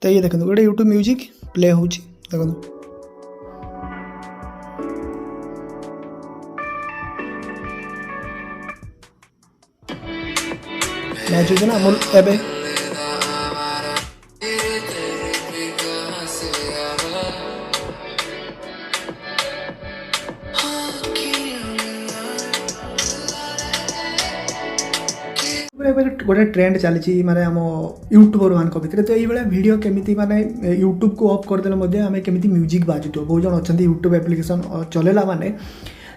तो ये देखो गोटे यूट्यूब म्यूजिक प्ले हो देखो बाजुचे ना मोर एबे गोटे ट्रेंड चली माने आम यूट्यूबर मान भितर तो ये वीडियो केमी माने यूट्यूब को ऑफ करदेले आम केमी म्यूजिक बाजुथ बहुत जन अच्छा यूट्यूब एप्लिकेशन चलेला माने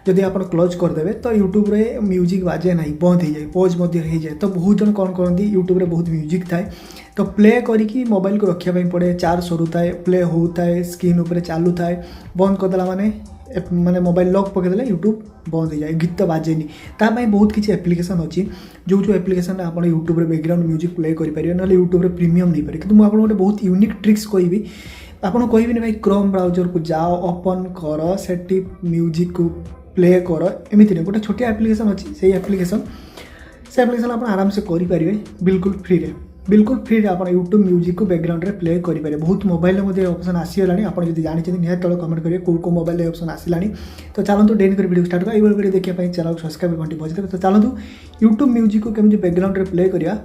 जदि आप क्लोज करदे तो यूट्यूब रे म्यूजिक बाजे ना बंद हो जाए पॉज हो जाए तो बहुत जन कौन करती यूट्यूब रे बहुत म्यूजिक थाए तो प्ले करी मोबाइल को रखापी पड़े चार्ज सरुता है प्ले होता है स्क्रीन उपर चालू थाए बंद करदेला माने मोबाइल लॉक पकईदे यूट्यूब बंद हो जाए गीत बाजेनी तापाई बहुत किसी एप्लिकेशन अच्छी जो एप्लिकेशन आप यूट्यूब रे बैकग्राउंड म्यूजिक प्ले करेंगे ना यूट्यूब रे प्रीमियम नहीं पारे कि मुझे गोटे बहुत यूनिक ट्रिक्स कहबी आपन कहबी भाई क्रोम ब्राउजर को जाओ ओपन कर सेठी म्यूजिक को प्ले कर एमती नहीं गोटे छोटिया एप्लिकेशन अच्छी से एप्लिकेशन आप आराम से करेंगे बिल्कुल फ्री रे आप यूट्यूब म्यूजिक को बैकग्राउंड रे प्ले करेंगे बहुत मोबाइल में ऑप्शन आसीगला आप जानते निहत तले कमेंट करेंगे कौ मोबाइल ऑप्शन आसला तो चलते डेन कर वीडियो स्टार्ट कर वीडियो देखिए चैनल सब्सक्राइब घंटी बजाते तो चलते यूट्यूब म्यूजिक को केमती बैकग्राउंड रे प्ले करिया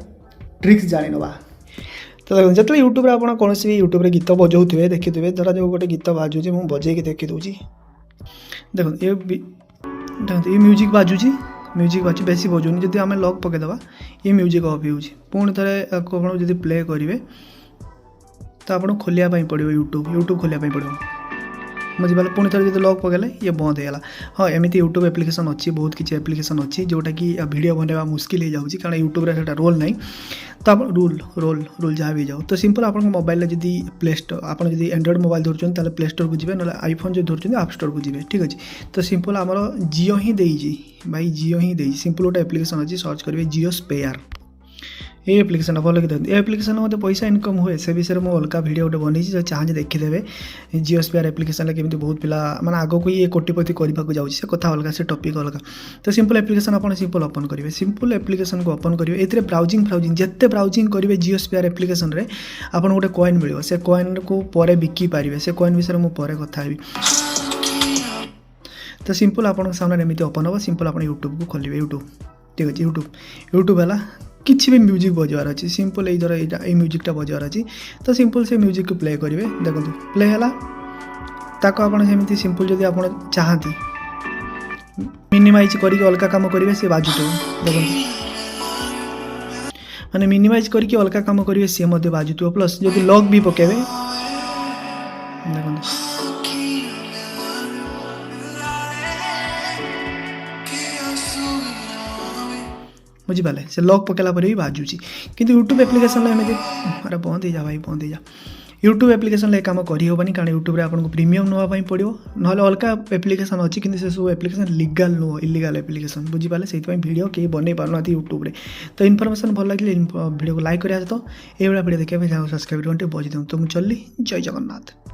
ट्रिक्स जानी नवा तो जो यूट्यूब रे आप कौन भी यूट्यूब रे गीत बजाऊे देखिए धर जो गोटे गीत बाजुची मुझे बजे देखी देखो ये म्यूजिक बाजुची बेसी बजाऊनी जब आम लॉक पकईदे ये म्यूजिक ऑफ हो पुणी थे आप जब प्ले करेंगे तो आपको खोलियापाई पड़ो यूट्यूब खोलियापाई पड़ो बुझीपारे पुणी थे जो लॉक पकड़े ये बंद होगा हाँ एमती यूट्यूब एप्लिकेशन अच्छी बहुत किसी एप्लिकेशन अच्छी जोटा कि वीडियो बनवा मुस्किल हो जाऊँगी कारण यूट्यूब रे रोल ना तो आप रोल जहाँ भी जाओ तो सिंपल आप मोबाइल जब प्ले स्टोर आप एंड्रॉइड मोबाइल धरुन तो प्ले स्टोर को जी ना आईफोन जो धरुन आप स्टोर को जी ठीक अच्छे तो सिंपल आमर जियो ही देजी भाई जियो ही देजी सिंपल गोटे एप्लिकेशन अच्छी सर्च करेंगे जियो स्पेयर ये एप्लिकेशन भल लगे ये एप्लिकेशन मत पैसा इनकम हुए से विषय में अलग वीडियो गोटे बनी जो चाहे देखीदे जियो स्पेयर एप्लिकेशन केमी बहुत पिला माने आगो को ये कोटिपति करने जाऊँगी से कथा अलग से टॉपिक अलग तो सिंपल एप्लिकेशन आप सिंपल ओपन करेंगे सिंपल एप्लिकेशन को ओपन करेंगे ये ब्राउजिंग जिते ब्राउजिंग करेंगे जियो स्पेयर एप्लिकेशन रे आपन गोटे कॉइन मिले से कॉइन को पर बिकी पारे से कॉइन विषय में पर कथा तो सिंपल आप सामने एमती ओपन हम सिंपल आप यूट्यूब को खोलिए यूट्यूब ठीक अच्छे यूट्यूब है किसी भी म्यूजिक बजवार अच्छी सिंपल यही धर ये म्यूजिकटा बजवार अच्छी तो सिंपल से म्यूजिक को प्ले करेंगे देखो प्ले है ताको आप सिंपल जब आप चाहती मिनिमाइज करके अलग काम करेंगे सी बाजुथ देखो माने मिनिमाइज करके अलग काम करेंगे सी बाजुथ प्लस जब लॉक भी पकेबे देखो बुझीपारे से लॉक पकेला पर भी बाजुची किंतु यूट्यूब एप्लिकेशन एमती अरे बंद हो जा भाई बंद हो जा यूट्यूब एप्लिकेशन काम करहबनी कारण यूट्यूब रे आपको प्रीमियम नापी पड़ो ना अलग एप्लिकेशन अच्छी कि से सब एप्लिकेशन लीगल नुह इलीगल एप्लिकेशन बुझीपारे से वीडियो कहीं बन पारना यूट्यूब रे तो इनफॉरमेशन भल लगे वीडियो को लाइक करा तो ये वीडियो देखिए सब्सक्राइब घंटे बजाई दूँ तो मुझे चलि जय जगन्नाथ।